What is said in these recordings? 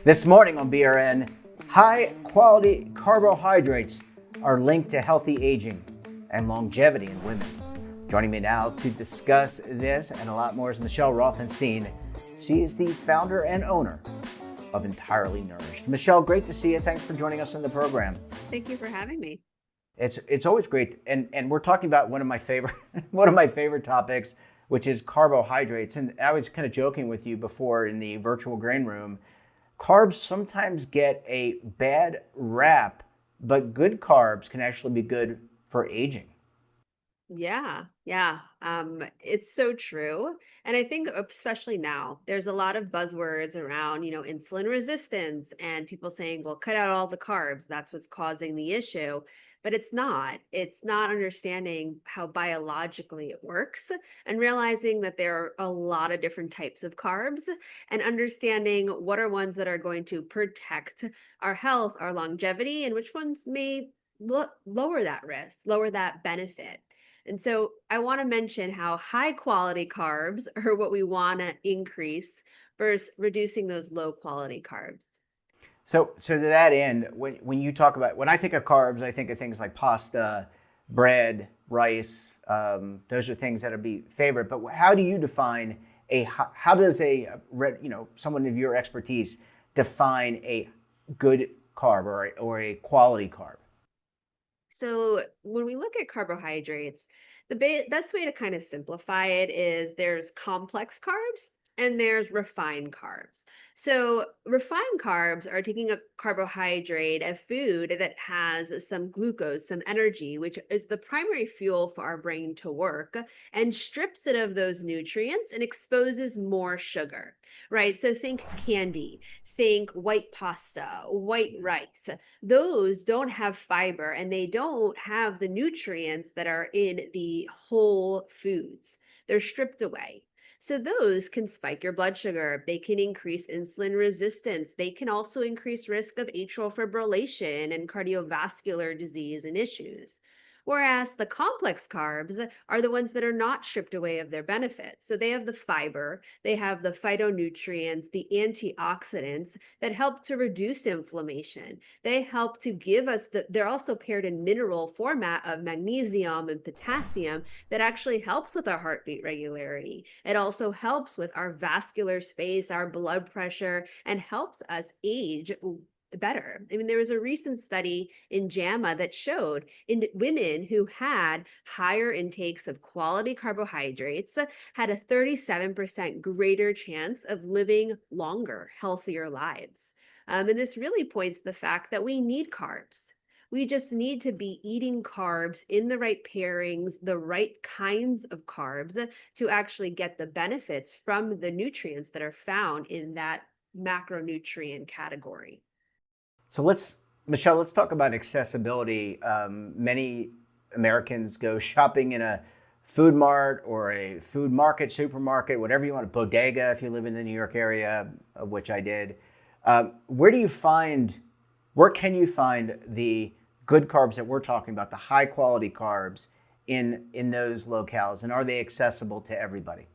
This morning on B.R.N., high quality carbohydrates are linked to healthy aging and longevity in women. Joining me now to discuss this and a lot more is Michelle Routhenstein. She is the founder and owner of Entirely Nourished. Michelle, great to see you. Thanks for joining us on the program. Thank you for having me. It's always great, and we're talking about one of my favorite topics, which is carbohydrates. And I was kind of joking with you before in the virtual grain room. Carbs sometimes get a bad rap, but good carbs can actually be good for aging. Yeah. It's so true. And I think especially now, there's a lot of buzzwords around, insulin resistance and people saying, well, cut out all the carbs. That's what's causing the issue. But it's not. It's not understanding how biologically it works and realizing that there are a lot of different types of carbs and understanding what are ones that are going to protect our health, our longevity, and which ones may lower that risk, lower that benefit. And so I want to mention how high quality carbs are what we want to increase versus reducing those low quality carbs. So to that end, when you talk about, when I think of carbs, I think of things like pasta, bread, rice. Those are things that would be favorite. But how do you define how does someone of your expertise define a good carb or a quality carb? So when we look at carbohydrates, the best way to kind of simplify it is there's complex carbs and there's refined carbs. So refined carbs are taking a carbohydrate, a food that has some glucose, some energy, which is the primary fuel for our brain to work, and strips it of those nutrients and exposes more sugar, right? So think candy, think white pasta, white rice. Those don't have fiber and they don't have the nutrients that are in the whole foods. They're stripped away. So those can spike your blood sugar. They can increase insulin resistance. They can also increase risk of atrial fibrillation and cardiovascular disease and issues. Whereas the complex carbs are the ones that are not stripped away of their benefits. So they have the fiber, they have the phytonutrients, the antioxidants that help to reduce inflammation. They help to give us they're also paired in mineral format of magnesium and potassium that actually helps with our heartbeat regularity. It also helps with our vascular space, our blood pressure, and helps us age better. I mean, there was a recent study in JAMA that showed in women who had higher intakes of quality carbohydrates had a 37% greater chance of living longer, healthier lives. And this really points to the fact that we need carbs. We just need to be eating carbs in the right pairings, the right kinds of carbs to actually get the benefits from the nutrients that are found in that macronutrient category. So Michelle, let's talk about accessibility. Many Americans go shopping in a food mart or a food market, supermarket, whatever you want, a bodega if you live in the New York area, of which I did. Where can you find the good carbs that we're talking about, the high quality carbs in those locales, and are they accessible to everybody?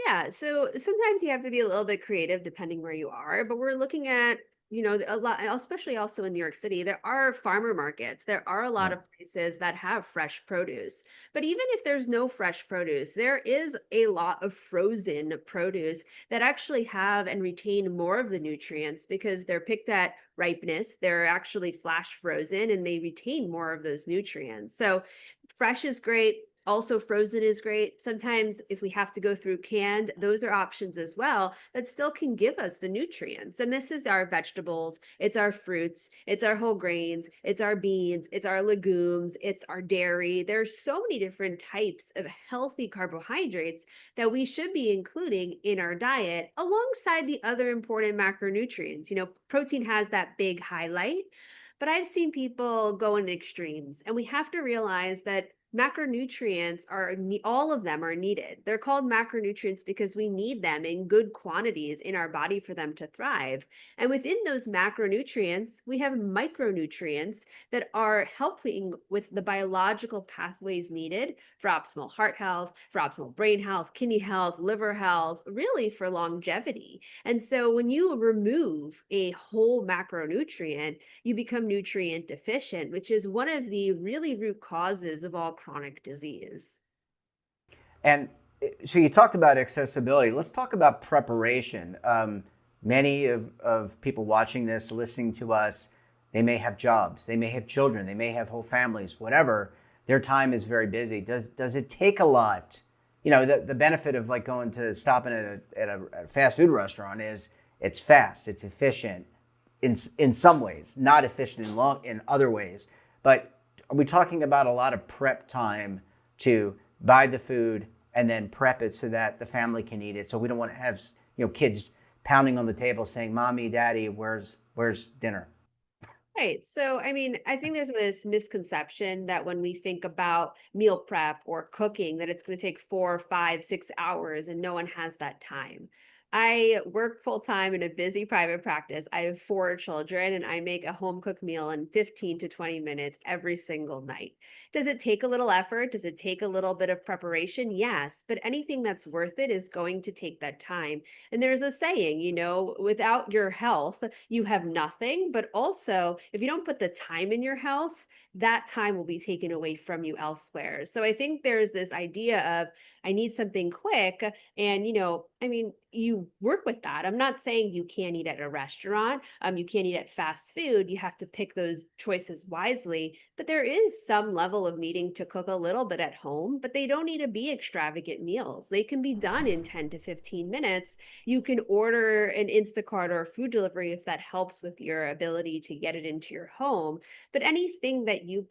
Yeah, so sometimes you have to be a little bit creative depending where you are, but we're looking at, a lot, especially also in New York City, there are farmer markets. There are a lot Yeah. of places that have fresh produce. But even if there's no fresh produce, there is a lot of frozen produce that actually have and retain more of the nutrients because they're picked at ripeness. They're actually flash frozen and they retain more of those nutrients. So fresh is great. Also, frozen is great. Sometimes, if we have to go through canned, those are options as well that still can give us the nutrients. And this is our vegetables, it's our fruits, it's our whole grains, it's our beans, it's our legumes, it's our dairy. There's so many different types of healthy carbohydrates that we should be including in our diet alongside the other important macronutrients. Protein has that big highlight, but I've seen people go in extremes, and we have to realize that macronutrients all of them are needed. They're called macronutrients because we need them in good quantities in our body for them to thrive. And within those macronutrients, we have micronutrients that are helping with the biological pathways needed for optimal heart health, for optimal brain health, kidney health, liver health, really for longevity. And so when you remove a whole macronutrient, you become nutrient deficient, which is one of the really root causes of all chronic disease. And so you talked about accessibility. Let's talk about preparation. Many of people watching this, listening to us, they may have jobs, they may have children, they may have whole families, whatever. Their time is very busy. Does it take a lot? You know, the benefit of like going to stopping at a fast food restaurant is it's fast, it's efficient in some ways, not efficient in other ways. But are we talking about a lot of prep time to buy the food and then prep it so that the family can eat it? So we don't want to have kids pounding on the table saying, "Mommy, Daddy, where's dinner?" Right. So, I mean, I think there's this misconception that when we think about meal prep or cooking, that it's going to take 4, 5, 6 hours and no one has that time. I work full time in a busy private practice. I have 4 children and I make a home cooked meal in 15 to 20 minutes every single night. Does it take a little effort? Does it take a little bit of preparation? Yes. But anything that's worth it is going to take that time. And there's a saying, without your health, you have nothing. But also, if you don't put the time in your health, that time will be taken away from you elsewhere. So I think there's this idea of, I need something quick. And, I mean, you work with that. I'm not saying you can't eat at a restaurant. You can't eat at fast food. You have to pick those choices wisely. But there is some level of needing to cook a little bit at home, but they don't need to be extravagant meals. They can be done in 10 to 15 minutes. You can order an Instacart or a food delivery if that helps with your ability to get it into your home. But anything that you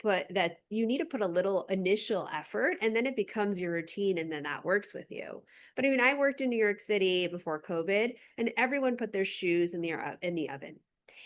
need to put a little initial effort and then it becomes your routine and then that works with you. But I mean, I worked in New York City before COVID and everyone put their shoes in the oven.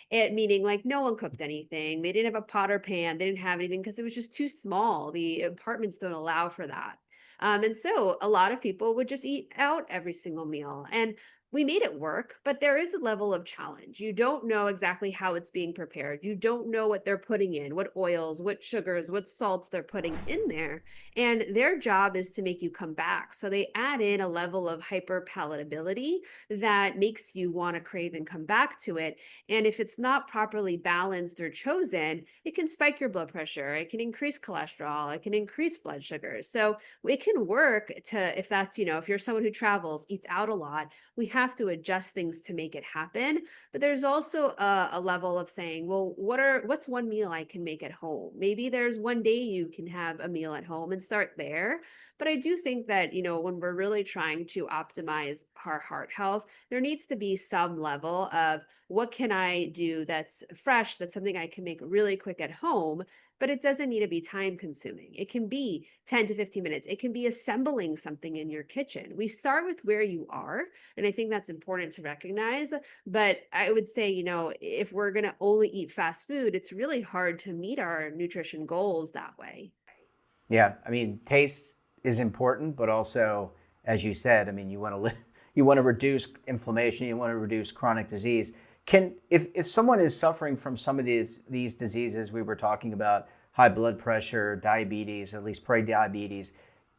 It meaning like no one cooked anything. They didn't have a pot or pan. They didn't have anything because it was just too small. The apartments don't allow for that. And so a lot of people would just eat out every single meal. And we made it work, but there is a level of challenge. You don't know exactly how it's being prepared. You don't know what they're putting in, what oils, what sugars, what salts they're putting in there. And their job is to make you come back. So they add in a level of hyper palatability that makes you want to crave and come back to it. And if it's not properly balanced or chosen, it can spike your blood pressure. It can increase cholesterol. It can increase blood sugar. So it can work to, if that's, if you're someone who travels, eats out a lot, we have to adjust things to make it happen. But there's also a level of saying, well, what's one meal I can make at home? Maybe there's one day you can have a meal at home and start there. But I do think that, when we're really trying to optimize our heart health, there needs to be some level of what can I do that's fresh, that's something I can make really quick at home, but it doesn't need to be time consuming. It can be 10 to 15 minutes. It can be assembling something in your kitchen. We start with where you are, and I think that's important to recognize. But I would say, if we're going to only eat fast food, it's really hard to meet our nutrition goals that way. Yeah, I mean, taste is important, but also, as you said, I mean, you want to you want to reduce inflammation, you want to reduce chronic disease. If someone is suffering from some of these diseases we were talking about, high blood pressure, diabetes, or at least pre-diabetes,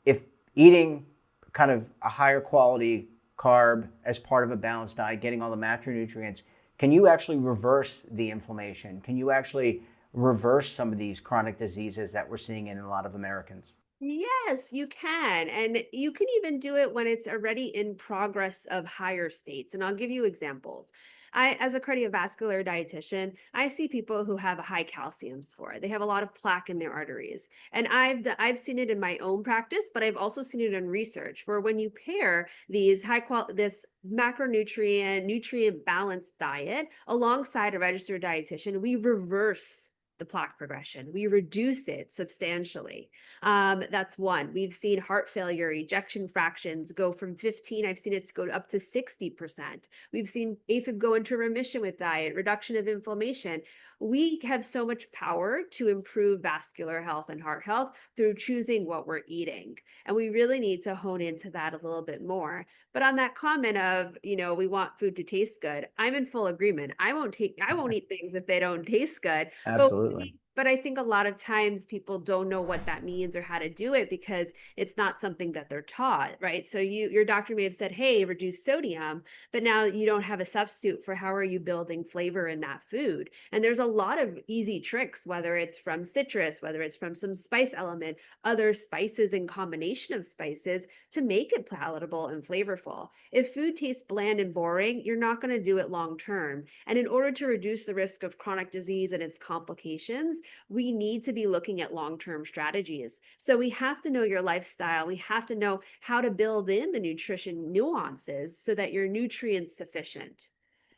if eating kind of a higher quality carb as part of a balanced diet, getting all the macronutrients, can you actually reverse the inflammation? Can you actually reverse some of these chronic diseases that we're seeing in a lot of Americans? Yes, you can. And you can even do it when it's already in progress of higher states. And I'll give you examples. As a cardiovascular dietitian, I see people who have a high calcium score. They have a lot of plaque in their arteries. And I've seen it in my own practice, but I've also seen it in research where when you pair this macronutrient, nutrient balanced diet alongside a registered dietitian, we reverse the plaque progression. We reduce it substantially. That's one. We've seen heart failure, ejection fractions go from 15. I've seen it go up to 60%. We've seen AFib go into remission with diet, reduction of inflammation. we have so much power to improve vascular health and heart health through choosing what we're eating. And we really need to hone into that a little bit more. But on that comment of, we want food to taste good, I'm in full agreement. I won't eat things if they don't taste good. But Absolutely. but I think a lot of times people don't know what that means or how to do it because it's not something that they're taught, right? So your doctor may have said, "Hey, reduce sodium," but now you don't have a substitute for how are you building flavor in that food. And there's a lot of easy tricks, whether it's from citrus, whether it's from some spice element, other spices and combination of spices to make it palatable and flavorful. If food tastes bland and boring, you're not going to do it long term. And in order to reduce the risk of chronic disease and its complications, we need to be looking at long-term strategies. So we have to know your lifestyle. We have to know how to build in the nutrition nuances so that your nutrients sufficient.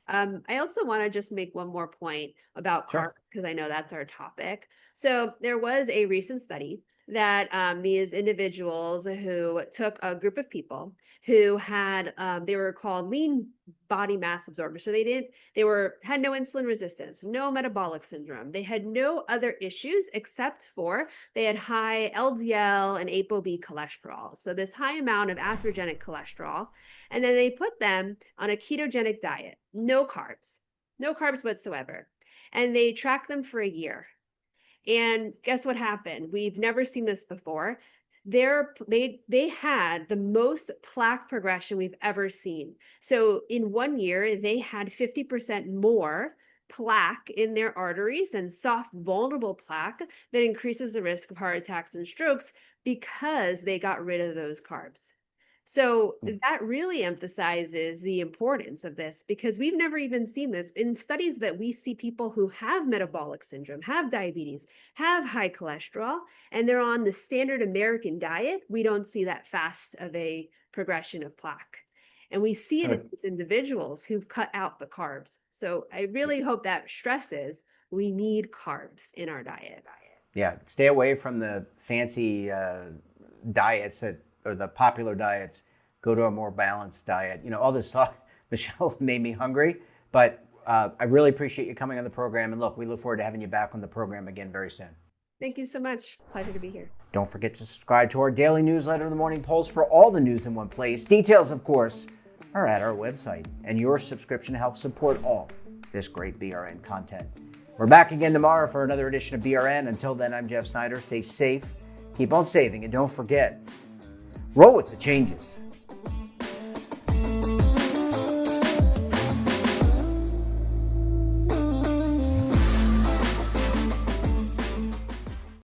I also want to just make one more point about carbs Sure. because I know that's our topic. So there was a recent study that these individuals who took a group of people who had they were called lean body mass absorbers. So had no insulin resistance, no metabolic syndrome. They had no other issues except for they had high LDL and ApoB cholesterol. So this high amount of atherogenic cholesterol. And then they put them on a ketogenic diet, no carbs whatsoever. And they tracked them for a year. And guess what happened? We've never seen this before. They had the most plaque progression we've ever seen. So in 1 year, they had 50% more plaque in their arteries and soft, vulnerable plaque that increases the risk of heart attacks and strokes because they got rid of those carbs. So that really emphasizes the importance of this because we've never even seen this in studies that we see people who have metabolic syndrome, have diabetes, have high cholesterol, and they're on the standard American diet. We don't see that fast of a progression of plaque. And we see it in these individuals who've cut out the carbs. So I really hope that stresses we need carbs in our diet. Yeah, stay away from the fancy diets or the popular diets. Go to a more balanced diet. All this talk, Michelle, made me hungry, but I really appreciate you coming on the program. And look, we look forward to having you back on the program again very soon. Thank you so much. Pleasure to be here. Don't forget to subscribe to our daily newsletter, The Morning Pulse, for all the news in one place. Details, of course, are at our website, and your subscription helps support all this great BRN content. We're back again tomorrow for another edition of BRN. Until then, I'm Jeff Snyder. Stay safe, keep on saving, and don't forget, roll with the changes.